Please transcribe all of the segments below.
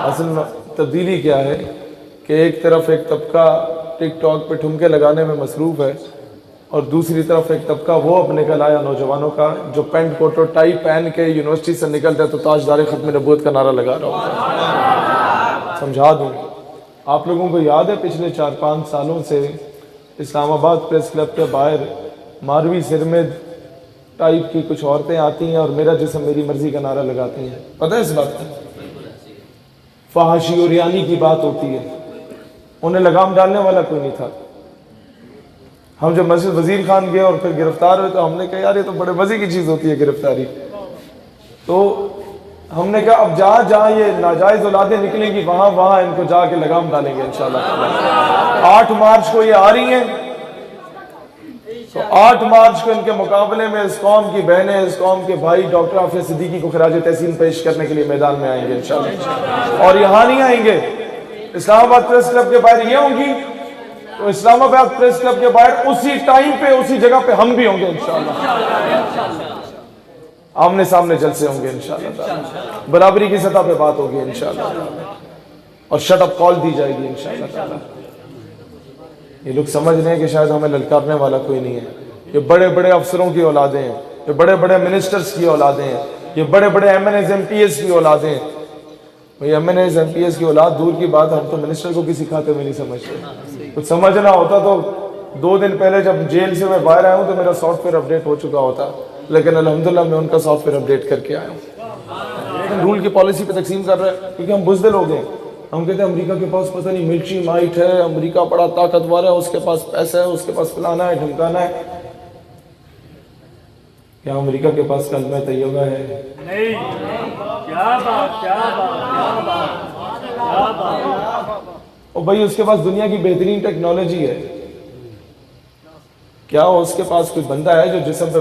असल में तब्दीली क्या है कि एक तरफ एक तबका टिकटॉक पे ठुमके लगाने में मसरूफ़ है और दूसरी तरफ एक तबका वो अपने कल आया नौजवानों का जो पेंट कोट और टाई पहन के यूनिवर्सिटी से निकलता है तो ताजदार खत्म नबूवत का नारा लगा रहा होता है। समझा दूँ, आप लोगों को याद है पिछले 4-5 सालों से इस्लामाबाद प्रेस क्लब के बाहर मारवी सिर में टाइप की कुछ औरतें आती हैं और मेरा जिस्म मेरी मर्जी का नारा लगाती हैं। पता है इस बात का? फहाशी और यानी की बात होती है, उन्हें लगाम डालने वाला कोई नहीं था। हम जब मस्जिद वजीर खान गए और फिर गिरफ्तार हुए तो हमने कहा यार ये तो बड़े मजे की चीज़ होती है गिरफ्तारी। तो हमने कहा अब जहाँ जहाँ ये नाजायज़ औलादें निकलेंगी वहाँ वहाँ इनको जाके लगाम डालेंगे इंशाल्लाह। 8 मार्च को ये आ रही हैं, तो 8 मार्च को इनके मुकाबले में इस कौम की बहनें, इस कौम के भाई डॉक्टर हाफिज सिद्दीकी को खराज तहसीन पेश करने के लिए मैदान में आएंगे इंशाल्लाह। और यहाँ नहीं आएंगे, इस्लामाबाद प्रेस क्लब के बाहर ये होंगी तो इस्लामाबाद प्रेस क्लब के बाहर उसी टाइम पे उसी जगह पे हम भी होंगे इंशाल्लाह। आमने सामने जलसे होंगे इंशाल्लाह, बराबरी की सतह पे बात होगी इंशाल्लाह और शट अप कॉल दी जाएगी इंशाल्लाह। ये लोग समझ रहे हैं कि शायद हमें ललकारने वाला कोई नहीं है। ये बड़े बड़े अफसरों की औलादें हैं, ये बड़े बड़े मिनिस्टर्स की औलादें हैं, ये बड़े बड़े MNAs MPS की औलादें हैं। भाई MNAs MPS की औलाद दूर की बात, हम तो मिनिस्टर को भी सिखाते हुए नहीं समझते। कुछ समझना होता तो 2 दिन पहले जब जेल से मैं बाहर आया हूँ तो मेरा सॉफ्टवेयर अपडेट हो चुका होता, लेकिन अल्हम्दुलिल्लाह मैं उनका सॉफ्टवेयर अपडेट करके आया हूँ। रूल की पॉलिसी पे तकसीम कर रहे हैं क्योंकि हम बुज़दिल हो गए। हम कहते हैं अमेरिका के पास पता नहीं मिलिट्री माइट है, अमेरिका बड़ा ताकतवर है, उसके पास पैसा है, उसके पास फलाना है ढमकाना है। क्या अमेरिका के पास कलमा तैयबा है? नहीं। क्या बात, क्या बात, क्या बात, क्या बात। और भाई उसके पास दुनिया की बेहतरीन टेक्नोलॉजी है। क्या उसके पास कोई बंदा है जो जिस्म पे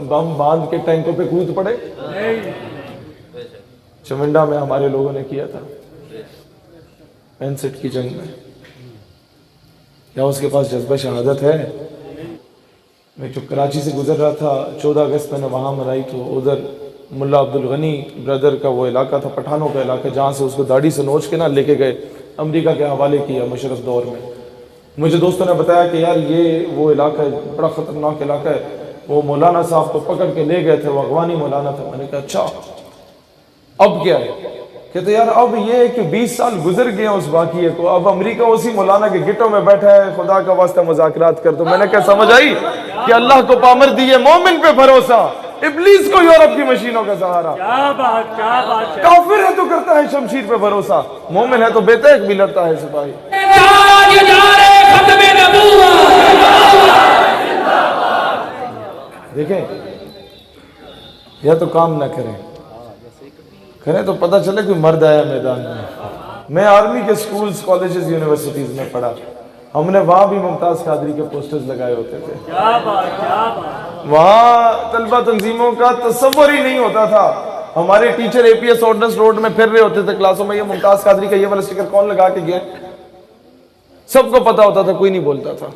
बम बांध के टैंकों पे कूद पड़े? नहीं। चमिंडा में हमारे लोगों ने किया था 65 की जंग में। क्या उसके पास जज्बा शहादत है? मैं जो कराची से गुजर रहा था 14 अगस्त मैंने वहाँ मनाई, तो उधर मुल्ला अब्दुल गनी ब्रदर का वो इलाका था, पठानों का इलाका, जहाँ से उसको दाढ़ी से नोच के ना लेके गए अमेरिका के हवाले किया मुशर्रफ दौर में। मुझे दोस्तों ने बताया कि यार ये वो इलाका है, बड़ा ख़तरनाक इलाका है। वो मौलाना साहब को पकड़ के ले गए थे, वो अफगानी मौलाना था। मैंने कहा अच्छा अब क्या है? कहते यार अब ये है कि 20 साल गुजर गए उस वाक़िए को, अब अमेरिका उसी मौलाना के गिटों में बैठा है, खुदा का वास्ता मुज़ाकरात कर दो। मैंने क्या समझ आई कि अल्लाह को पामर दिए, मोमिन पे भरोसा, इब्लीस को यूरोप की मशीनों का सहारा। क्या बात, क्या बात। काफिर है तो करता है शमशीर पे भरोसा, मोमिन है तो बेतहक भी लड़ता है सिपाही। देखें, या तो काम ना करें, करें तो पता चले कोई मर्द आया मैदान में। मैं आर्मी के स्कूल्स, कॉलेजेस, यूनिवर्सिटीज में पढ़ा, हमने वहाँ भी मुमताज़ कादरी के पोस्टर्स लगाए होते थे। क्या बात, क्या बात। वहाँ तलबा तंजीमों का तस्वर ही नहीं होता था। हमारे टीचर APS ऑर्डिनेंस रोड में फिर रहे होते थे क्लासों में, ये मुमताज़ कादरी का ये वाला स्टिकर कौन लगा के गया, सबको पता होता था, कोई नहीं बोलता था।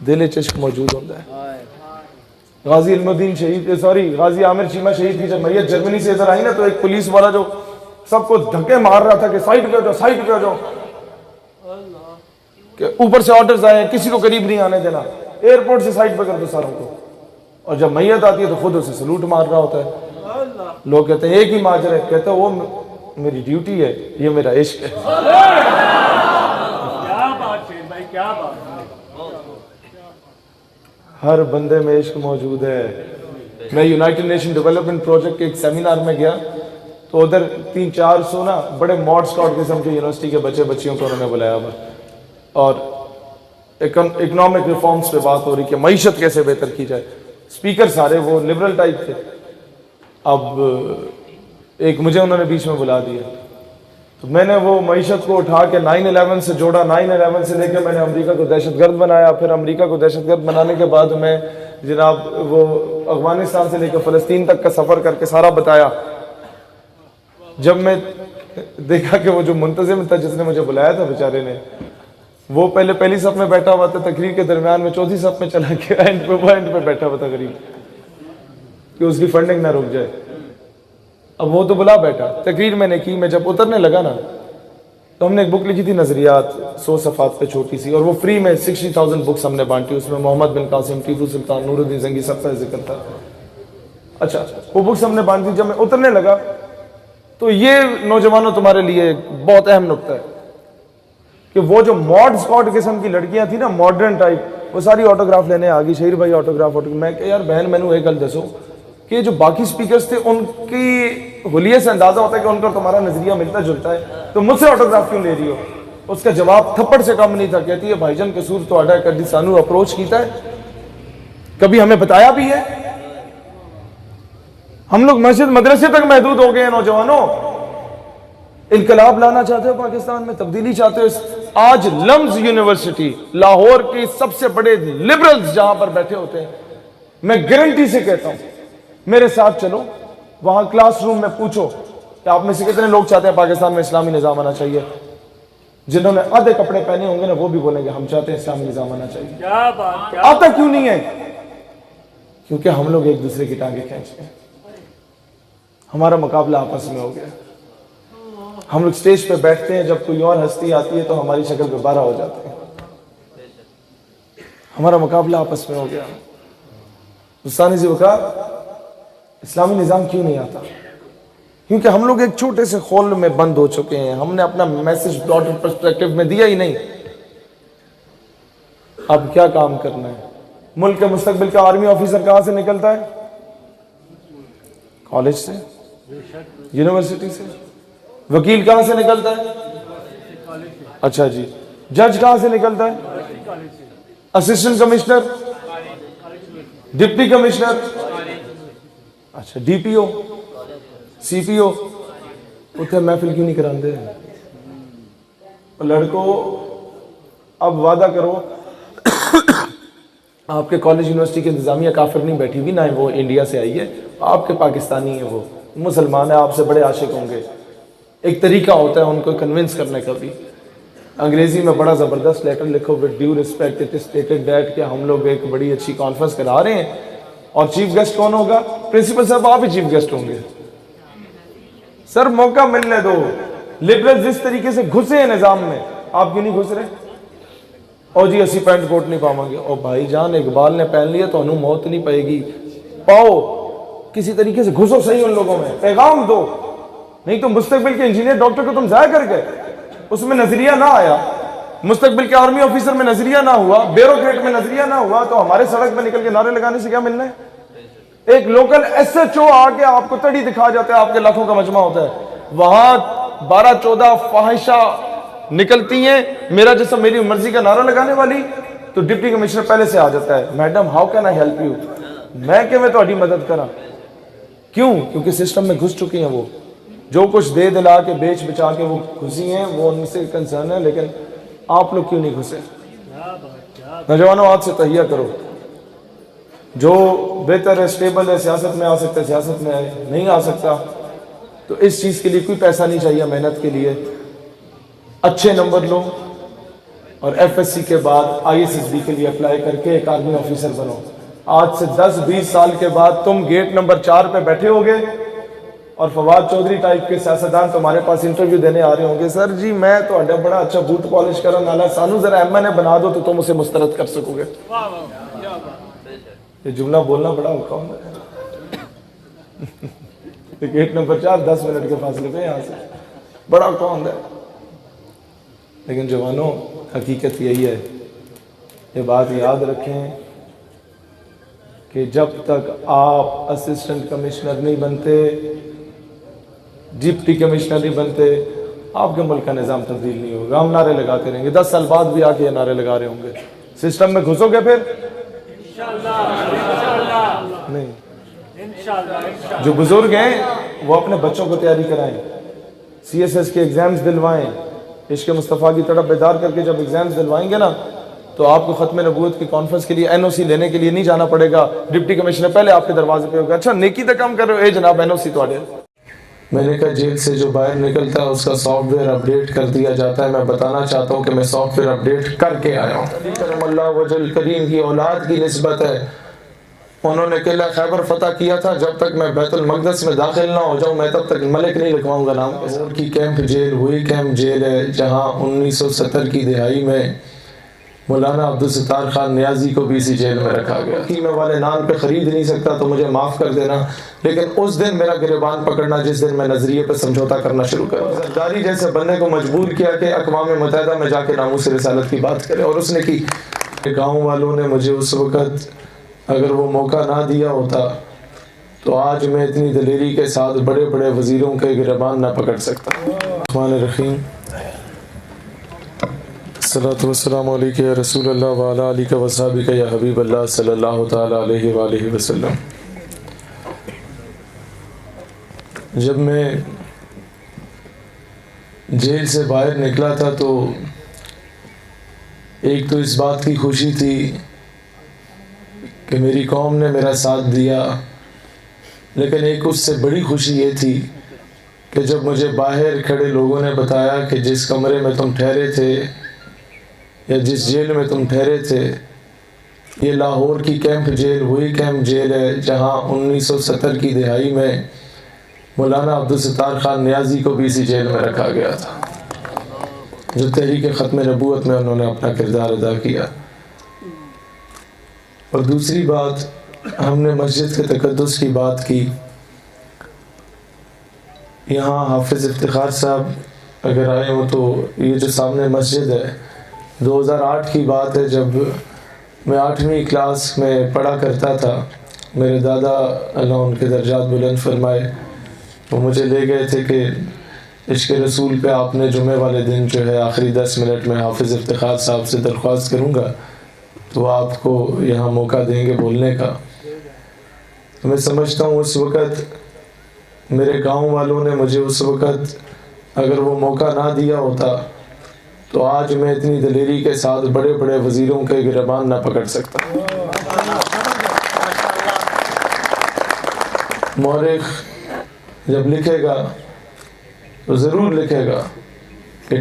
दिल इश्क मौजूद होता है। गाजी इल्मुद्दीन शहीद, सॉरी गाजी आमिर चीमा शहीद की जब मैयत जर्मनी से इधर आई ना, तो एक पुलिस वाला जो सबको धक्के मार रहा था कि साइड पे हो जाओ, साइड पे हो जाओ, कि ऊपर से ऑर्डर्स आए किसी को करीब नहीं आने देना, एयरपोर्ट से साइड पे कर दो सारों को। और जब मैयत आती है तो खुद उसे सलूट मार रहा होता है। लोग कहते हैं एक ही माजर है, कहते हैं वो मेरी ड्यूटी है, ये मेरा इश्क है। क्या बात है भाई, क्या बात। हर बंदे में इश्क मौजूद है। मैं यूनाइटेड नेशन डेवलपमेंट प्रोजेक्ट के एक सेमिनार में गया तो उधर 300-400 ना बड़े मॉड स्कॉट किस्म के यूनिवर्सिटी के बच्चे बच्चियों को उन्होंने बुलाया हुआ और इकोनॉमिक रिफॉर्म्स पे बात हो रही कि मईशत कैसे बेहतर की जाए। स्पीकर सारे वो लिबरल टाइप थे। अब एक मुझे उन्होंने बीच में बुला दिया तो मैंने वो मईशत को उठा के 9/11 से जोड़ा। 9/11 से लेकर मैंने अमेरिका को दहशतगर्द बनाया। फिर अमेरिका को दहशतगर्द बनाने के बाद मैं जनाब वो अफगानिस्तान से लेकर फ़लस्तीन तक का सफ़र करके सारा बताया। जब मैं देखा कि वो जो मुंतज़िम था जिसने मुझे बुलाया था बेचारे ने, वो पहले पहली सफ में बैठा हुआ था, तकरीर के दरमियान में चौथी सफ में चला गया, एंड पे बैठा हुआ था गरीब कि उसकी फंडिंग ना रुक जाए। अब वो तो बुला बैठा, तकरीर मैंने की, मैं जब उतरने लगा ना तो हमने एक बुक लिखी थी नजरियात, 100 सफ़ात पे छोटी सी, और वो फ्री में 60,000 बुक्स हमने बांटी। उसमें मोहम्मद बिन कासिम, टीपू सुल्तान, नूरुद्दीन जंगी, सबका जिक्र था। अच्छा, वो बुक्स हमने बांटी। जब मैं उतरने लगा तो ये नौजवानों तुम्हारे लिए बहुत अहम नुक्ता है कि वो जो मॉड स्कॉट किस्म की लड़कियां थी ना, मॉडर्न टाइप, वो सारी ऑटोग्राफ लेने आ गई। शहीर भाई ऑटोग्राफ। मैं कह यार बहन, मैंने एक गल दसो कि जो बाकी स्पीकर्स थे उनकी हुलिये से अंदाजा होता है कि उनका तुम्हारा नजरिया मिलता जुलता है, तो मुझसे ऑटोग्राफ क्यों ले रही हो? उसका जवाब थप्पड़ से कम नहीं था। कहती है भाईजान कसूर तो आडा कभी सानू अप्रोच किया है, कभी हमें बताया भी है? हम लोग मस्जिद मदरसे तक महदूद हो गए हैं। नौजवानों, इनकलाब लाना चाहते हो, पाकिस्तान में तब्दीली चाहते हो। आज लम्स यूनिवर्सिटी, लाहौर के सबसे बड़े लिबरल्स जहां पर बैठे होते हैं, मैं गारंटी से कहता हूं, मेरे साथ चलो, वहां क्लासरूम में पूछो कि आप में से कितने लोग चाहते हैं पाकिस्तान में इस्लामी निजाम आना चाहिए। जिन्होंने आधे कपड़े पहने होंगे ना, वो भी बोलेंगे हम चाहते हैं इस्लामी निजाम आना चाहिए। क्या बात, क्या आता क्यों नहीं है? क्योंकि हम लोग एक दूसरे की टांगे खींचते हैं। हमारा मुकाबला आपस में हो गया। हम लोग स्टेज पे बैठते हैं, जब कोई और हस्ती आती है तो हमारी शक्ल पे बारह हो जाते हैं। हमारा मुकाबला आपस में हो गया। उस्तानी जी का इस्लामी निजाम क्यों नहीं आता? क्योंकि हम लोग एक छोटे से खोल में बंद हो चुके हैं। हमने अपना मैसेज ब्रॉडर पर्सपेक्टिव में दिया ही नहीं। अब क्या काम करना है? मुल्क के मुस्तकबिल का आर्मी ऑफिसर कहां से निकलता है? कॉलेज से, यूनिवर्सिटी से। वकील कहां से निकलता है? अच्छा जी। जज कहां से निकलता है? असिस्टेंट कमिश्नर, डिप्टी कमिश्नर, अच्छा डीपीओ, सीपीओ। उसे महफिल क्यों नहीं कराते? लड़कों, अब वादा करो, आपके कॉलेज यूनिवर्सिटी की इंतजामिया काफिर नहीं बैठी हुई ना, वो इंडिया से आई है, आपके पाकिस्तानी है, वो मुसलमान है, आपसे बड़े आशिक होंगे। एक तरीका होता है उनको कन्विंस करने का भी। अंग्रेजी में बड़ा ज़बरदस्त लेटर लिखो, with due respect it is stated that, कि हम लोग एक बड़ी अच्छी कॉन्फ्रेंस करा रहे हैं और चीफ गेस्ट कौन होगा? प्रिंसिपल साहब, आप ही चीफ गेस्ट होंगे। सर मौका मिलने दो। लिबरल जिस तरीके से घुसे हैं निजाम में, आप क्यों नहीं घुस रहे? और जी असी पैंट कोट नहीं पावांगे। और भाईजान इकबाल ने पहन लिया तो अनु मौत नहीं पाएगी। पाओ, किसी तरीके से घुसो सही उन लोगों में, पैगाम दो। नहीं तो मुस्तकबिल के इंजीनियर डॉक्टर को तुम जाया कर गए, उसमें नजरिया ना आया, मुस्तकबिल के आर्मी ऑफिसर में नजरिया ना हुआ, ब्यूरोक्रेट में नजरिया ना हुआ, तो हमारे सड़क में निकल के नारे लगाने से क्या मिलना है? एक लोकल एसएचओ आके आपको तड़ी दिखा जाता है, आपके लाखों का मजमा होता है, वहां 12-14 फाहिशा निकलती हैं, मेरा जैसा मेरी मर्जी का नारा लगाने वाली, तो डिप्टी कमिश्नर पहले से आ जाता है, madam how can I help you? मैं कि मैं थोड़ी मदद करा। क्यों? क्योंकि सिस्टम में घुस चुकी हैं। वो जो कुछ दे दिला के बेच बचा के वो घुसी हैं, वो उनसे कंसर्न है। लेकिन आप लोग क्यों नहीं घुसे? नौजवानों, आज से तहिया करो, जो बेहतर है, स्टेबल है, सियासत में आ सकता है, सियासत में नहीं आ सकता, तो इस चीज़ के लिए कोई पैसा नहीं चाहिए। मेहनत के लिए अच्छे नंबर लो और एफएससी के बाद आईएसएसबी के लिए अप्लाई करके एक आर्मी ऑफिसर बनो। आज से 10-20 साल के बाद तुम गेट नंबर 4 पे बैठे होगे और फवाद चौधरी टाइप के सियासतदान तुम्हारे पास इंटरव्यू देने आ रहे होंगे, सर जी मैं तो अड्डा बड़ा अच्छा बूट पॉलिश करने वाला, सानू जरा एमएनए बना दो तो तुम उसे मुस्तरद कर सकोगे। ये जुमला बोलना बड़ा औखा होता है। गेट नंबर 4 10 मिनट के फासले पे यहाँ से बड़ा औखा होता है। लेकिन जवानों, हकीकत यही है, ये बात याद रखें कि जब तक आप असिस्टेंट कमिश्नर नहीं बनते, डिप्टी कमिश्नर नहीं बनते, आपके मुल्क का निज़ाम तब्दील नहीं होगा। हम नारे लगाते रहेंगे, 10 साल बाद भी आके ये नारे लगा रहे होंगे। सिस्टम में घुसोगे फिर नहीं। जो बुजुर्ग हैं वो अपने बच्चों को तैयारी कराएं, सीएसएस के एग्जाम्स दिलवाएं, इश्क़ मुस्तफ़ा की तरफ बेदार करके जब एग्जाम्स दिलवाएंगे ना, तो आपको खत्म नबूवत की कॉन्फ्रेंस के लिए एनओसी लेने के लिए नहीं जाना पड़ेगा। डिप्टी कमिश्नर पहले आपके दरवाजे पे होगा, अच्छा नेकी तो कम कर रहे हो, ए जनाब एनओसी तो। मैंने कहा जेल से जो बाहर निकलता है उसका सॉफ्टवेयर अपडेट कर दिया जाता है। मैं बताना चाहता हूँ कि मैं सॉफ्टवेयर अपडेट करके आया हूँ। अल्लाह वजल करीम की औलाद की निस्बत है उन्होंने किला खैबर फतह किया था, जब तक मैं बैतुल मक़दस में दाखिल ना हो जाऊं मैं तब तक मलिक नहीं लिखवाऊंगा नाम। की कैंप जेल वही कैंप जेल है जहां 1970 की दिहाई में मौलाना अब्दुल सत्तार खान नियाजी को भी इसी जेल में रखा गया कि मैं वाले नाम पे ख़रीद नहीं सकता तो मुझे माफ़ कर देना, लेकिन उस दिन मेरा गिरबान पकड़ना जिस दिन मैं नज़रिए पर समझौता करना शुरू करा। जरदारी जैसे बंदे को मजबूर किया कि अक़वाम मुत्तहिदा में जाके नामूस रिसालत की बात करे, और उसने की। गाँव वालों ने मुझे उस वक़्त अगर वो मौका ना दिया होता तो आज मैं इतनी दलेरी के साथ बड़े बड़े वज़ीरों के गिरबान ना पकड़ सकता। रहमान रहीम, सल्लल्लाहु वस्सलामु अलैका या रसूल अल्लाह व अला आलिका व सहाबिका या हबीब अल्लाह सल्लल्लाहु तआला अलैहि व आलिहि वसल्लम। जब मैं जेल से बाहर निकला था तो एक तो इस बात की खुशी थी कि मेरी कौम ने मेरा साथ दिया, लेकिन एक उससे बड़ी खुशी ये थी कि जब मुझे बाहर खड़े लोगों ने बताया कि जिस कमरे में तुम ठहरे थे या जिस जेल में तुम ठहरे थे ये लाहौर की कैंप जेल वही कैंप जेल है जहां 1970 की दिहाई में मौलाना अब्दुल सत्तार खान नियाजी को भी इसी जेल में रखा गया था, जो तहरीक ख़त्म नबूवत में उन्होंने अपना किरदार अदा किया। और दूसरी बात, हमने मस्जिद के तक़द्दुस की बात की। यहाँ हाफिज़ इफ्तिखार साहब अगर आए हो तो ये जो सामने मस्जिद है 2008 की बात है, जब मैं 8वीं क्लास में पढ़ा करता था। मेरे दादा अल्लाह उनके दर्जात बुलंद फरमाए, वो मुझे ले गए थे कि इश्क़ रसूल पे आपने जुमे वाले दिन जो है आखिरी 10 मिनट में हाफिज़ इफ्तिखार साहब से दरख्वास्त करूँगा तो आपको यहाँ मौका देंगे बोलने का। तो मैं समझता हूँ उस वक़्त मेरे गांव वालों ने मुझे उस वक़्त अगर वो मौका ना दिया होता तो आज मैं इतनी दलेरी के साथ बड़े बड़े वज़ीरों के गिरबान ना पकड़ सकता। मौरिख जब लिखेगा तो ज़रूर लिखेगा कि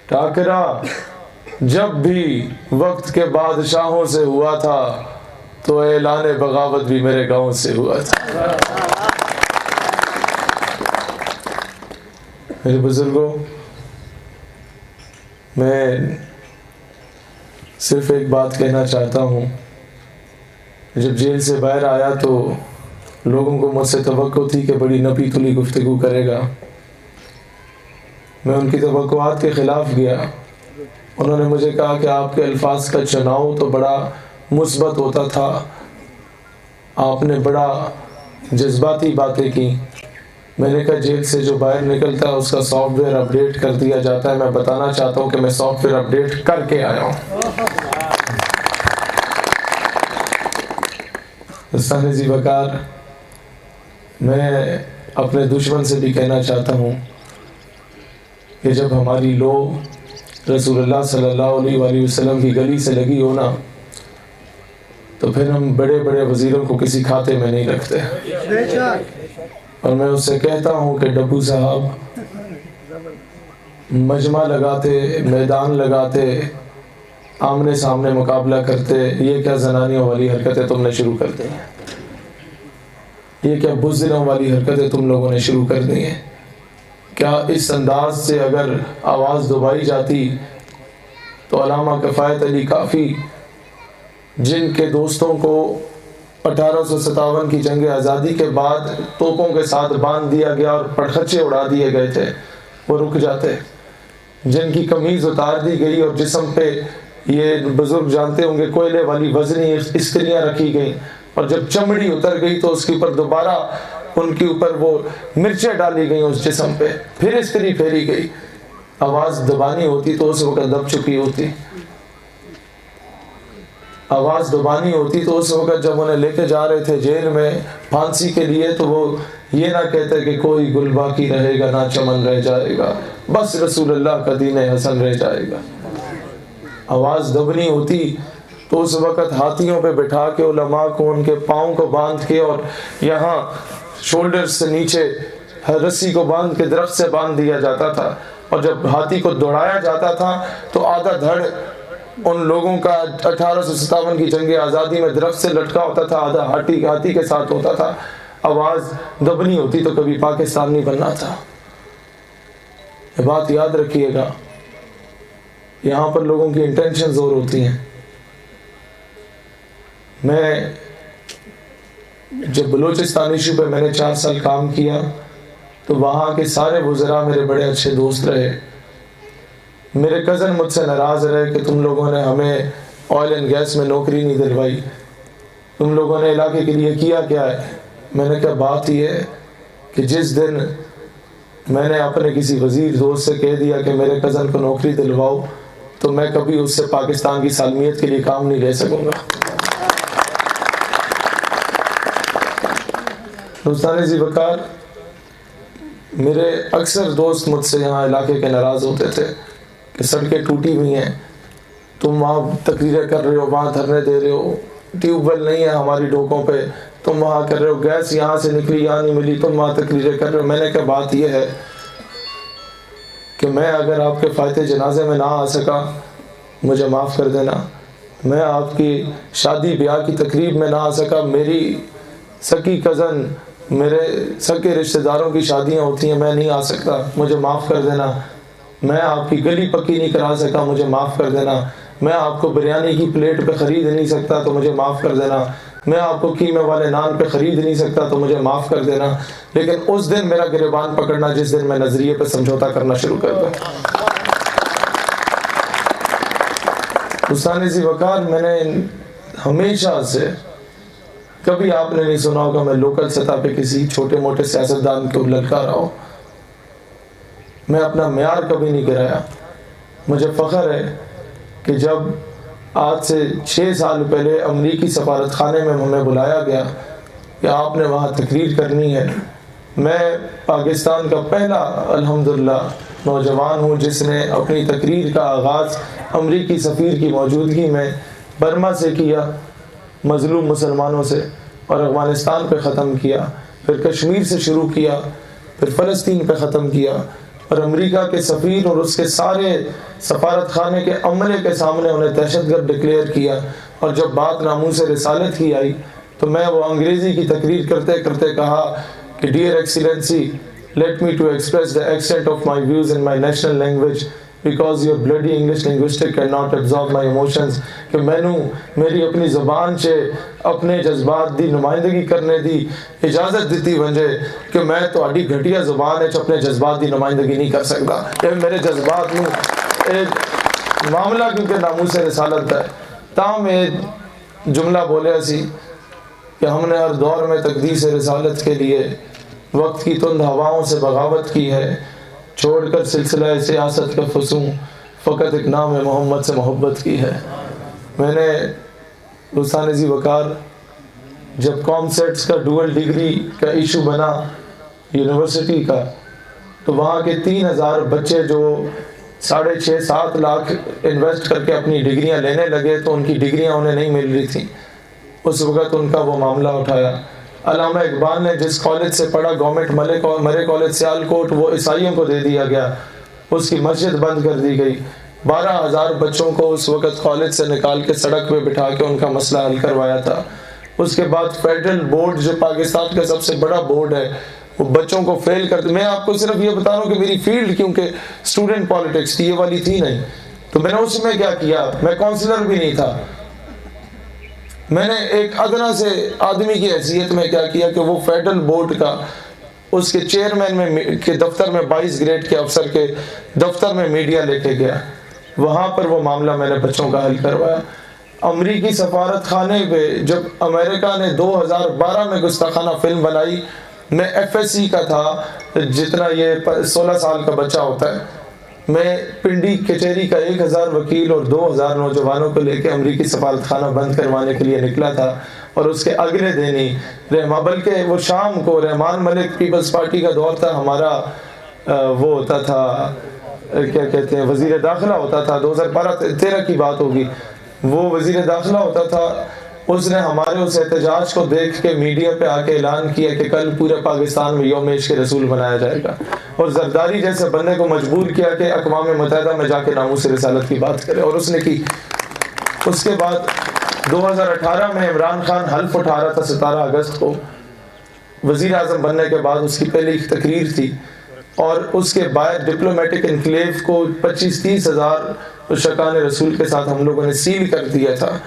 टाकरा जब भी वक्त के बादशाहों से हुआ था तो ऐलान बगावत भी मेरे गांव से हुआ था। मेरे बुजुर्गों, मैं सिर्फ एक बात कहना चाहता हूँ। जब जेल से बाहर आया तो लोगों को मुझसे तवक्को थी कि बड़ी नपी तुली गुफ्तगू करेगा। मैं उनकी तवक्कुआत के ख़िलाफ़ गया। उन्होंने मुझे कहा कि आपके अल्फाज का चुनाव तो बड़ा मुस्बत होता था, आपने बड़ा जज्बाती बातें की। मैंने कहा जेल से जो बाहर निकलता है उसका सॉफ्टवेयर अपडेट कर दिया जाता है। मैं बताना चाहता हूँ कि मैं सॉफ्टवेयर अपडेट करके आया हूँ। जी वकार, मैं अपने दुश्मन से भी कहना चाहता हूँ कि जब हमारी लो रसूलुल्लाह सल्लल्लाहु अलैहि वसल्लम की गली से लगी हो ना तो फिर हम बड़े बड़े वज़ीरों को किसी खाते में नहीं रखते। और मैं उससे कहता हूँ कि डब्बू साहब मजमा लगाते, मैदान लगाते, आमने सामने मुकाबला करते, ये क्या जनानियों वाली हरकतें तुमने शुरू कर दी हैं? ये क्या बुज़दिलों वाली हरकतें तुम लोगों ने शुरू कर दी हैं? क्या इस अंदाज से अगर आवाज़ दबाई जाती तो अल्लामा किफ़ायत अली काफ़ी, जिनके दोस्तों को 1857 की जंग आज़ादी के बाद तोपों के साथ बांध दिया गया और पटखच्चे उड़ा दिए गए थे, वो रुक जाते। जिनकी कमीज़ उतार दी गई और जिस्म पे, ये बुज़ुर्ग जानते होंगे, कोयले वाली वज़नी इस्त्रियाँ रखी गई और जब चमड़ी उतर गई तो उसके ऊपर दोबारा उनके ऊपर वो मिर्चें डाली गई उस जिस्म पे, फिर इस्त्री फेरी गई। आवाज़ दबानी होती तो उस वक़्त दब चुकी होती। आवाज़ दबानी होती तो उस वक़्त जब उन्हें लेके जा रहे थे जेल में फांसी के लिए तो वो ये ना कहते कि कोई गुल बाकी रहेगा ना चमन रह जाएगा, बस रसूलुल्लाह का दीन हसन रह जाएगा। आवाज़ दबनी होती तो उस वक़्त हाथियों पे बिठा के उलमा को उनके पाँव को बांध के और यहाँ शोल्डर से नीचे रस्सी को बांध के दरख्त से बांध दिया जाता था और जब हाथी को दौड़ाया जाता था तो आधा धड़ उन लोगों का 1857 की जंग आज़ादी में दरख्त से लटका होता था, आधा हाथी के साथ होता था, आवाज़ दबनी होती तो कभी पाकिस्तानी बनना था। ये बात याद रखिएगा, यहाँ पर लोगों की इंटेंशंस और होती हैं। मैं जब बलूचिस्तान इशू पे मैंने 4 साल काम किया तो वहाँ के सारे वज़रा मेरे बड़े अच्छे दोस्त रहे। मेरे कज़न मुझसे नाराज़ रहे कि तुम लोगों ने हमें ऑयल एंड गैस में नौकरी नहीं दिलवाई, तुम लोगों ने इलाके के लिए किया क्या है। मैंने कहा बात ही है कि जिस दिन मैंने अपने किसी वज़ीर दोस्त से कह दिया कि मेरे कज़न को नौकरी दिलवाओ तो मैं कभी उससे पाकिस्तान की सालमियत के लिए काम नहीं ले सकूँगा। दोस्तान जी वकार, मेरे अक्सर दोस्त मुझसे यहाँ इलाके के नाराज़ होते थे कि सड़कें टूटी हुई हैं, तुम वहाँ तकरीरें कर रहे हो, वहाँ धरने दे रहे हो, ट्यूबवेल नहीं है हमारी डोकों पे, तुम वहाँ कर रहे हो, गैस यहाँ से निकली यहाँ नहीं मिली, तुम वहाँ तकरीरें कर रहे हो। मैंने कहा बात यह है कि मैं अगर आपके फ़ायदे जनाजे में ना आ सका मुझे माफ़ कर देना, मैं आपकी शादी ब्याह की तकरीब में ना आ सका, मेरी सकी कज़न मेरे सके रिश्तेदारों की शादियाँ होती हैं, मैं नहीं आ सकता, मुझे माफ़ कर देना, मैं आपकी गली पक्की नहीं करा सका, मुझे माफ़ कर देना, मैं आपको बिरयानी की प्लेट पे ख़रीद नहीं सकता तो मुझे माफ़ कर देना, मैं आपको कीमे वाले नान पे ख़रीद नहीं सकता तो मुझे माफ़ कर देना। लेकिन उस दिन मेरा गिरबान पकड़ना जिस दिन मैं नज़रिए पे समझौता करना शुरू कर दूँ। हुसैन जी वकार, मैंने हमेशा से, कभी आपने नहीं सुना होगा मैं लोकल सतह पे किसी छोटे मोटे सियासतदान को ललका रहा हूँ, मैं अपना म्यार कभी नहीं गिराया। मुझे फ़ख्र है कि जब आज से 6 साल पहले अमरीकी सफारत खाने में हमें बुलाया गया कि आपने वहाँ तकरीर करनी है, मैं पाकिस्तान का पहला अल्हम्दुलिल्लाह नौजवान हूँ जिसने अपनी तकरीर का आगाज़ अमरीकी सफ़ीर की मौजूदगी में बर्मा से किया, मज़लूम मुसलमानों से, और अफ़गानिस्तान पे ख़त्म किया, फिर कश्मीर से शुरू किया, फिर फ़लस्तीन पे ख़त्म किया, और अमेरिका के सफ़ीर और उसके सारे सफारत खाने के अमले के सामने उन्हें दहशतगर्द डिक्लेयर किया। और जब बात नामूस रिसालत की आई तो मैं वो अंग्रेज़ी की तकरीर करते करते कहा कि dear excellency, let me to express the extent of my views in my national language because your bloody English linguistic can not absorb my emotions. कि मैनू मेरी अपनी ज़बान से अपने जज्बात की नुमाइंदगी करने की इजाज़त दी वंजे कि मैं थोड़ी घटिया ज़ुबान अपने जज्बात की नुमाइंदगी नहीं कर सकता। ये मेरे जज्बात में एक मामला क्योंकि नामूस रिसालत है, ताम ये जुमला बोलिया सी कि हमने हर दौर में तकदीस रिसालत के लिए वक्त की तुंद हवाओं से बगावत की है, छोड़कर सिलसिला सियासत का फसूं फ़कत एक नाम मोहम्मद से मोहब्बत की है। मैंने हुसैन जी वकार, जब कॉमसेट्स का डुअल डिग्री का इशू बना यूनिवर्सिटी का, तो वहाँ के 3000 बच्चे जो 6.5-7 लाख इन्वेस्ट करके अपनी डिग्रियाँ लेने लगे तो उनकी डिग्रियाँ उन्हें नहीं मिल रही थी। उस वक़्त उनका वो मामला उठाया। अल्लामा इकबाल ने जिस कॉलेज से पढ़ा, गवर्नमेंट मरे कॉलेज सियालकोट, वो ईसाइयों को दे दिया गया, उसकी मस्जिद बंद कर दी गई। 12,000 बच्चों को उस वक़्त कॉलेज से निकाल के सड़क पे बिठा के उनका मसला हल करवाया था। उसके बाद फेडरल बोर्ड जो पाकिस्तान का सबसे बड़ा बोर्ड है, वो बच्चों को फेल करते। मैं आपको सिर्फ ये बता रहा हूँ कि मेरी फील्ड क्योंकि स्टूडेंट पॉलिटिक्स थी, ये वाली थी नहीं, तो मैंने उसमें क्या किया, मैं काउंसलर भी नहीं था, मैंने एक अदना से आदमी की हैसियत में क्या किया कि वो फेडरल बोर्ड का उसके चेयरमैन में के दफ्तर में 22 ग्रेड के अफसर के दफ्तर में मीडिया लेके गया, वहाँ पर वो मामला मैंने बच्चों का हल करवाया। अमरीकी सफारत खाने पे जब अमेरिका ने 2012 में गुस्ताखाना फिल्म बनाई, मैं FSC का था, जितना ये 16 साल का बच्चा होता है, मैं पिंडी कचहरी का 1000 वकील और 2000 नौजवानों को लेकर अमरीकी सफारत खाना बंद करवाने के लिए निकला था। और उसके अगले दिन ही बल्कि वो शाम को रहमान मलिक पीपल्स पार्टी का दौर था हमारा, वो होता था क्या कहते हैं वज़ीर दाखिला होता था, 2012-13 की बात होगी, वो वज़ीर दाखिला होता था। उसने हमारे उस एहतजाज को देख के मीडिया पे आके ऐलान किया कि कल पूरे पाकिस्तान में यौम इश्क़ रसूल मनाया जाएगा, और जरदारी जैसे बंदे को मजबूर किया कि अक़वाम मुत्तहिदा में जाके नामूस रिसालत की बात करे, और उसने की। उसके बाद 2018 में इमरान खान हल्फ उठा रहा था 17 अगस्त को, वज़ीर आज़म बनने के बाद उसकी पहली तकरीर थी, और उसके बाहर डिप्लोमेटिक इनक्लेव को 25-30 हज़ार शकान रसूल के साथ हम लोगों ने सील कर दिया था।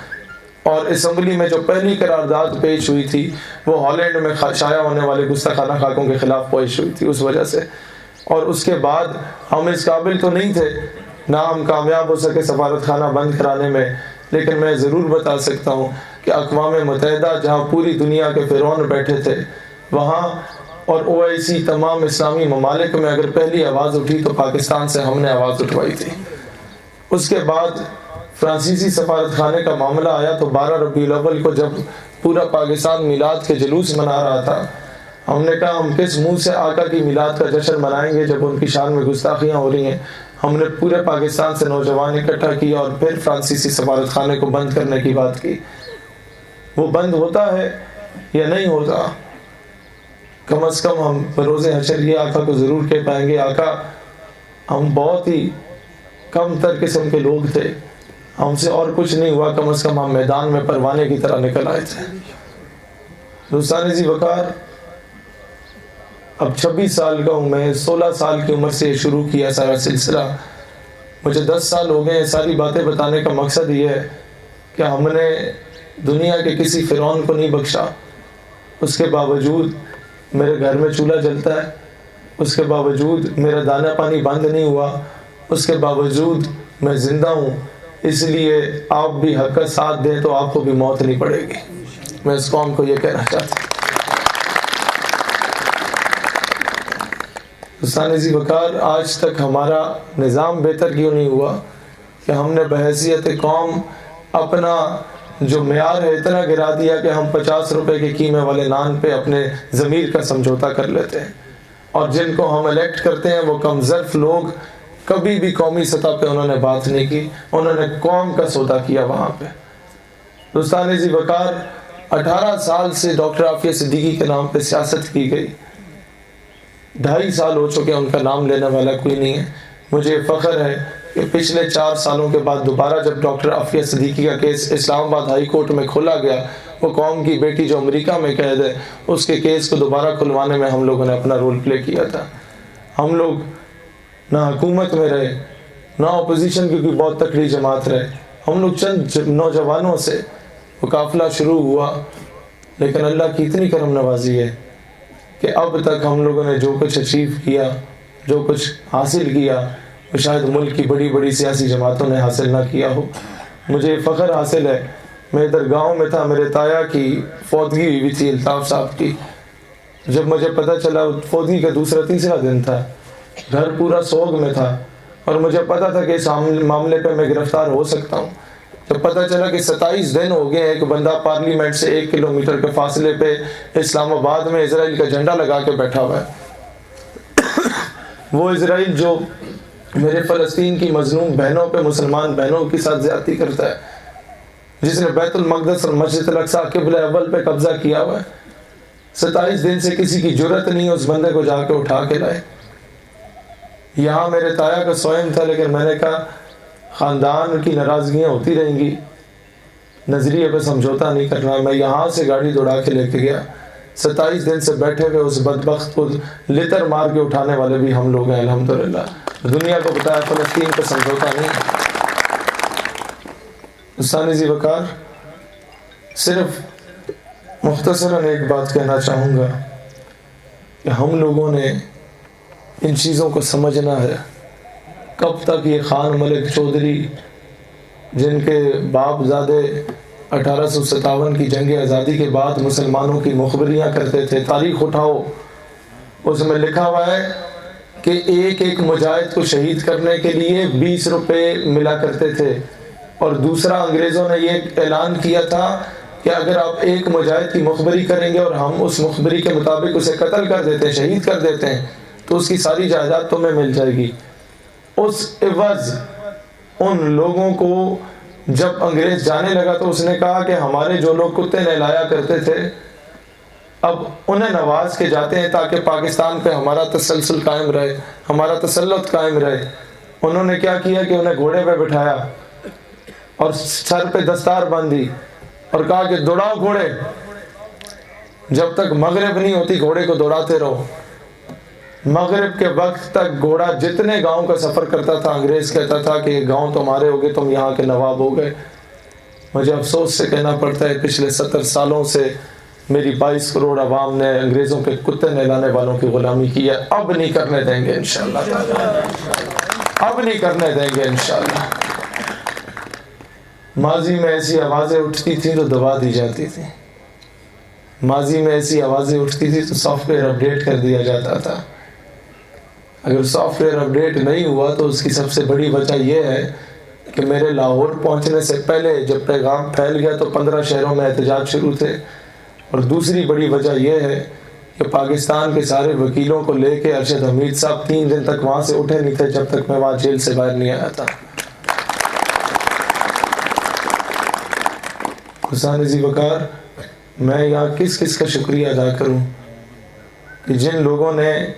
और असम्बली में जो पहली करारदाद पेश हुई थी वो हॉलैंड में शाया होने वाले गुस्ताखाना खाकों के खिलाफ पेश हुई थी उस वजह से। और उसके बाद हम इस काबिल तो नहीं थे ना हम कामयाब हो सके सफारत खाना बंद कराने में, लेकिन मैं ज़रूर बता सकता हूँ कि अक़वाम मुत्तहिदा जहाँ पूरी दुनिया के फ़िरौन बैठे थे वहाँ, और OIC तमाम इस्लामी ममालिक में अगर पहली आवाज़ उठी तो पाकिस्तान से हमने आवाज़ उठवाई थी। उसके बाद फ्रांसीसी सफारत खाने का मामला आया तो 12 रबीउल अव्वल को जब पूरा पाकिस्तान मिलाद के जुलूस मना रहा था, हमने कहा हम किस मुंह से आका की मिलाद का जश्न मनाएंगे जब उनकी शान में गुस्ताखियाँ हो रही हैं। हमने पूरे पाकिस्तान से नौजवान इकट्ठा किया और फिर फ्रांसीसी सफारत खाने को बंद करने की बात की। वो बंद होता है या नहीं होता, कम अज़ कम हम बरोज़े हशर ये आका को ज़रूर कह पाएंगे, आका हम बहुत ही कम तर किस्म के लोग थे, हमसे और कुछ नहीं हुआ, कम अज़ कम हम मैदान में परवाने की तरह निकल आए थे। दोस्तान ज़ी वक़ार, अब 26 साल का हूँ मैं, 16 साल की उम्र से शुरू किया सारा सिलसिला, मुझे 10 साल हो गए। सारी बातें बताने का मकसद ये है कि हमने दुनिया के किसी फ़िरौन को नहीं बख्शा, उसके बावजूद मेरे घर में चूल्हा जलता है, उसके बावजूद मेरा दाना पानी बंद नहीं हुआ, उसके बावजूद मैं ज़िंदा हूँ। इसलिए आप भी हक़ का साथ दें तो आपको भी मौत नहीं पड़ेगी। मैं इस कौम को ये कहना चाहता हूँ। ज़ी वक़ार, आज तक हमारा निज़ाम बेहतर क्यों नहीं हुआ कि हमने बहैसियत कौम अपना जो मेयार है इतना गिरा दिया कि हम 50 रुपए के कीमे वाले नान पे अपने ज़मीर का समझौता कर लेते हैं, और जिनको हम इलेक्ट करते हैं वो कमज़र्फ लोग, कभी भी कौमी सतह पे उन्होंने बात नहीं की, उन्होंने कौम का सौदा किया वहाँ पे। दोस्तान ज़ी वक़ार, 18 साल से डॉक्टर आफिया सिद्दीकी के नाम पे सियासत की गई, 2.5 साल हो चुके उनका नाम लेने वाला कोई नहीं है। मुझे फ़ख्र है कि पिछले 4 सालों के बाद दोबारा जब डॉक्टर आफिया सिद्दीकी का केस इस्लामाबाद हाई कोर्ट में खोला गया, वो कौम की बेटी जो अमेरिका में कैद है उसके केस को दोबारा खुलवाने में हम लोगों ने अपना रोल प्ले किया था। हम लोग ना हुकूमत में रहे ना अपोजिशन की कोई बहुत तकड़ी जमात रहे, हम लोग चंद नौजवानों से वो काफ़िला शुरू हुआ, लेकिन अल्लाह की इतनी करम नवाजी है कि अब तक हम लोगों ने जो कुछ अचीव किया, जो कुछ हासिल किया, वो शायद मुल्क की बड़ी बड़ी सियासी जमातों ने हासिल ना किया हो। मुझे फ़ख्र हासिल है, मैं इधर गांव में था, मेरे ताया की फौतगी हुई थी अल्ताफ़ साहब की। जब मुझे पता चला, फौतगी का दूसरा तीसरा दिन था, घर पूरा सोग में था और मुझे पता था कि इस मामले पर मैं गिरफ़्तार हो सकता हूँ। जब पता चला कि 27 दिन हो गए, एक बंदा पार्लियामेंट से 1 किलोमीटर के फासले पे इस्लामाबाद में इजराइल का झंडा लगा के बैठा हुआ है। वो इजराइल जो मेरे फ़लस्तीन की मज़लूम बहनों पे, मुसलमान बहनों के साथ ज़्यादती करता है, जिसने बैतुल मक़दस और मस्जिद अल-अक़सा क़िबला अव्वल पे कब्ज़ा किया हुआ है, 27 दिन से किसी की जुर्रत नहीं है उस बंदे को जाके उठा के लाए। यहाँ मेरे ताया का सोयम था, लेकिन मैंने कहा ख़ानदान की नाराज़गियाँ होती रहेंगी, नज़रिए पे समझौता नहीं करना। मैं यहाँ से गाड़ी दौड़ा के लेके गया, 27 दिन से बैठे हुए उस बदबख्त को लितर मार के उठाने वाले भी हम लोग हैं अल्हम्दुलिल्लाह। दुनिया को बताया फ़लस्तीन पे समझौता नहीं। दोस्तान ज़ी वक़ार, सिर्फ मुख्तसरन एक बात कहना चाहूँगा कि हम लोगों ने इन चीज़ों को समझना है। कब तक ये खान मलिक चौधरी, जिनके बापज़ादे 1857 की जंग आज़ादी के बाद मुसलमानों की मुखबरियाँ करते थे, तारीख़ उठाओ, उसमें लिखा हुआ है कि एक एक मुजाहिद को शहीद करने के लिए 20 रुपये मिला करते थे। और दूसरा, अंग्रेज़ों ने ये ऐलान किया था कि अगर आप एक मुजाहिद की मुखबरी करेंगे और हम उस मुखबरी के मुताबिक उसे कत्ल कर देते हैं, शहीद कर देते हैं, तो उसकी सारी जायदाद तुम्हें मिल जाएगी। उस एवज़ उन लोगों को जब अंग्रेज़ जाने लगा तो उसने कहा कि हमारे जो लोग कुत्ते नहलाया करते थे, अब उन्हें नवाज के जाते हैं ताकि पाकिस्तान पे हमारा तसलसल कायम रहे, हमारा तसल्लुत कायम रहे। उन्होंने क्या किया कि उन्हें घोड़े पे बिठाया और सर पे दस्तार बांधी और कहा कि दौड़ाओ घोड़े, जब तक मगरिब नहीं होती घोड़े को दौड़ाते रहो। मगरिब के वक्त तक घोड़ा जितने गांव का सफ़र करता था, अंग्रेज़ कहता था कि गांव तुम्हारे हो गए, तुम यहाँ के नवाब हो गए। मुझे अफसोस से कहना पड़ता है पिछले 70 सालों से मेरी 22 करोड़ आवाम ने अंग्रेज़ों के कुत्ते नहलाने वालों की गुलामी की है। अब नहीं करने देंगे इंशाअल्लाह, अब नहीं करने देंगे इंशाअल्लाह। माजी में ऐसी आवाज़ें उठती थी तो दबा दी जाती थी, माजी में ऐसी आवाज़ें उठती थी तो सॉफ्टवेयर अपडेट कर दिया जाता था। अगर सॉफ्टवेयर अपडेट नहीं हुआ तो उसकी सबसे बड़ी वजह यह है कि मेरे लाहौर पहुंचने से पहले जब पैगाम फैल गया तो 15 शहरों में एहतजाज शुरू थे। और दूसरी बड़ी वजह यह है कि पाकिस्तान के सारे वकीलों को लेके अरशद हमीद साहब 3 दिन तक वहाँ से उठे नहीं थे जब तक मैं वहाँ जेल से बाहर नहीं आया था। हुसैन जी वकार, मैं यहाँ किस किस का शुक्रिया अदा करूँ कि जिन लोगों ने,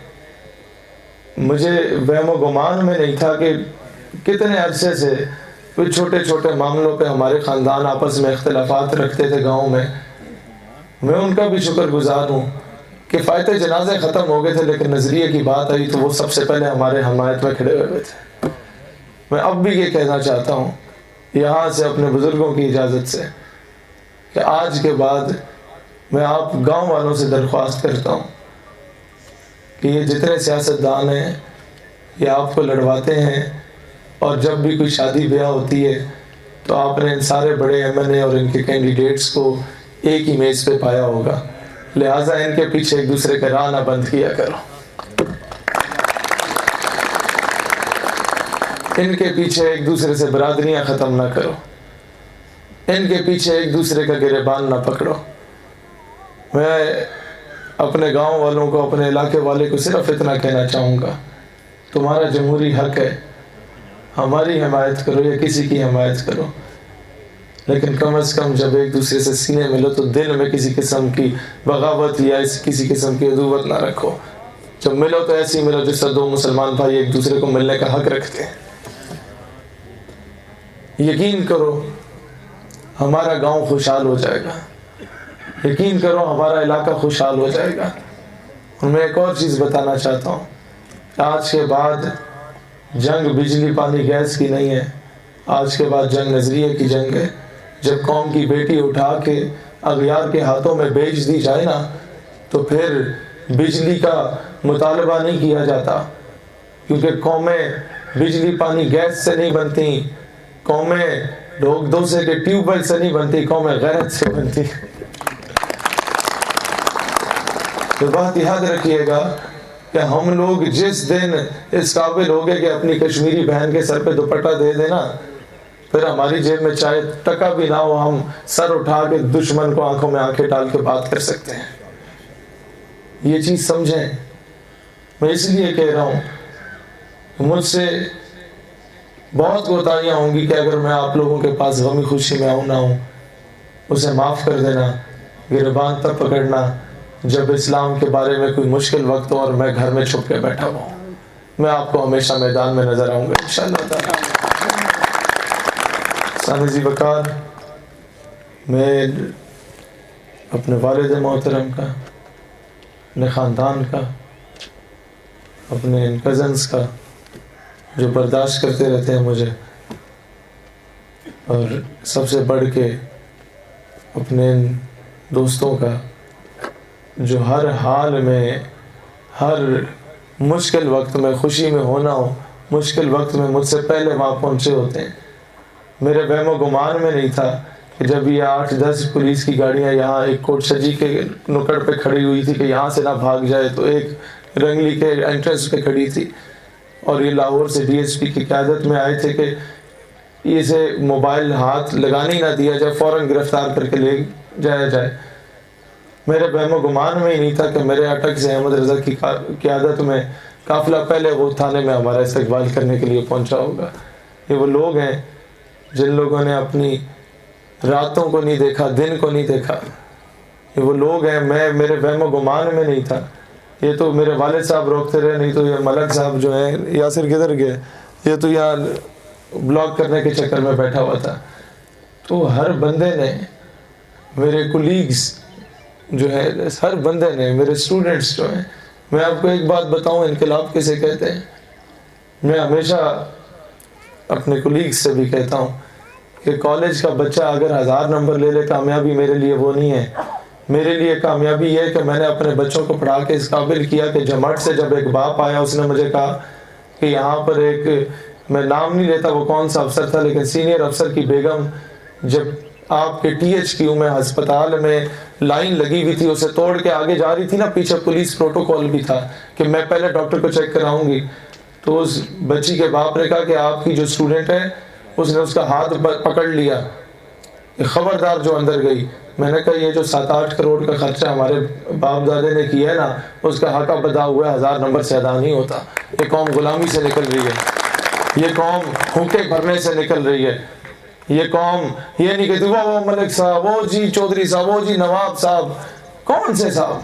मुझे वहम गुमान में नहीं था कि कितने अरसे से कुछ छोटे छोटे मामलों पे हमारे ख़ानदान आपस में इख्तिलाफात रखते थे गाँव में। मैं उनका भी शुक्रगुजार हूँ कि फ़ायते जनाजे ख़त्म हो गए थे, लेकिन नज़रिए की बात आई तो वो सबसे पहले हमारे हमायत में खड़े हुए थे। मैं अब भी ये कहना चाहता हूँ यहाँ से अपने बुज़ुर्गों की इजाज़त से कि आज के बाद मैं आप गांव वालों से दरख्वास्त करता हूँ कि ये जितने सियासतदान हैं ये आपको लड़वाते हैं, और जब भी कोई शादी ब्याह होती है तो आपने इन सारे बड़े MNA और इनके कैंडिडेट्स को एक ही मेज़ पे पाया होगा, लिहाजा इनके पीछे एक दूसरे का राह ना बंद किया करो, इनके पीछे एक दूसरे से बरादरियाँ ख़त्म ना करो, इनके पीछे एक दूसरे का गिरेबान ना पकड़ो। मैं अपने गांव वालों को, अपने इलाके वाले को सिर्फ इतना कहना चाहूँगा, तुम्हारा जमहूरी हक है, हमारी हिमायत करो या किसी की हिमायत करो, लेकिन कम से कम जब एक दूसरे से सीने मिलो तो दिल में किसी किस्म की बगावत या किसी किस्म की अदुवत ना रखो। जब मिलो तो ऐसे मिलो जिससे 2 मुसलमान भाई एक दूसरे को मिलने का हक रखते हैं। यकीन करो हमारा गांव खुशहाल हो जाएगा, यकीन करो हमारा इलाका खुशहाल हो जाएगा। और मैं एक और चीज़ बताना चाहता हूँ, आज के बाद जंग बिजली पानी गैस की नहीं है, आज के बाद जंग नज़रिए की जंग है। जब कौम की बेटी उठा के अगयार के हाथों में बेच दी जाए ना, तो फिर बिजली का मुतालबा नहीं किया जाता, क्योंकि कौमें बिजली पानी गैस से नहीं बनती, कौमें ढोक डोसे के ट्यूबवेल से नहीं बनती, कौमें गैरत से बनती। तो बात याद रखिएगा कि हम लोग जिस दिन इस काबिल हो गए कि अपनी कश्मीरी बहन के सर पे दुपट्टा दे देना, फिर हमारी जेब में चाहे टका भी ना हो, हम सर उठा के दुश्मन को आंखों में आंखें डाल के बात कर सकते हैं। ये चीज़ समझें। मैं इसलिए कह रहा हूँ, मुझसे बहुत कोताहियाँ होंगी कि अगर मैं आप लोगों के पास गमी खुशी में आऊँ ना हूँ, उसे माफ़ कर देना। गिरबान तब पकड़ना जब इस्लाम के बारे में कोई मुश्किल वक्त हो और मैं घर में छुप के बैठा हुआ हूँ। मैं आपको हमेशा मैदान में नज़र आऊँगा इंशाअल्लाह ताला। सानी जी वकार, मैं अपने वालिद मोहतरम का, अपने ख़ानदान का, अपने कज़न्स का जो बर्दाश्त करते रहते हैं मुझे, और सबसे बढ़ के अपने दोस्तों का जो हर हाल में, हर मुश्किल वक्त में, खुशी में होना हो, मुश्किल वक्त में मुझसे पहले वहाँ पहुँचे होते हैं। मेरे वहम गुमान में नहीं था कि जब ये 8-10 पुलिस की गाड़ियाँ यहाँ एक कोट सजी के नुक्कड़ पे खड़ी हुई थी कि यहाँ से ना भाग जाए, तो एक रंगली के एंट्रेंस पे खड़ी थी, और ये लाहौर से DSP की क़यादत में आए थे कि इसे मोबाइल हाथ लगाने ही ना दिया जाए, फ़ौरन गिरफ़्तार करके ले जाया जाए। मेरे वहम गुमान में ही नहीं था कि मेरे अटक से अहमद रज़ा की क़यादत में काफ़िला पहले वो थाने में हमारा इस्तकबाल करने के लिए पहुंचा होगा। ये वो लोग हैं जिन लोगों ने अपनी रातों को नहीं देखा, दिन को नहीं देखा। ये वो लोग हैं, मैं मेरे वहम गुमान में नहीं था। ये तो मेरे वालिद साहब रोकते रहे, नहीं तो ये मलक साहब जो है, यासिर किधर गए, ये तो यहाँ ब्लॉक करने के चक्कर में बैठा हुआ था। तो हर बंदे ने, मेरे कोलीग्स जो है, हर बंदे ने, मेरे स्टूडेंट्स जो हैं, मैं आपको एक बात बताऊं इनकलाब किसे कहते हैं। मैं हमेशा अपने कोलीग्स से भी कहता हूं कि कॉलेज का बच्चा अगर 1000 नंबर ले ले, कामयाबी मेरे लिए वो नहीं है। मेरे लिए कामयाबी ये है कि मैंने अपने बच्चों को पढ़ा के इस काबिल किया कि जमात से जब एक बाप आया, उसने मुझे कहा कि यहाँ पर एक, मैं नाम नहीं लेता वो कौन सा अफसर था, लेकिन सीनियर अफसर की बेगम जब आपके THQ में अस्पताल में लाइन लगी हुई थी, उसे तोड़ के आगे जा रही थी ना, पीछे पुलिस प्रोटोकॉल भी था कि मैं पहले डॉक्टर को चेक कराऊंगी। तो उस बच्ची के बाप ने कहा कि आपकी जो स्टूडेंट है, उसने उसका हाथ पकड़ लिया, खबरदार जो अंदर गई। मैंने कहा ये जो 7-8 करोड़ का खर्चा हमारे बाप दादे ने किया है ना, उसका हक बदा हुआ 1000 नंबर से अदा नहीं होता। ये कौम गुलामी से निकल रही है, ये कौम हुक्के भरने से निकल रही है। ये कौम ये नहीं कहती वो मलिक साहब, वो जी चौधरी साहब, वो जी नवाब साहब। कौन से साहब?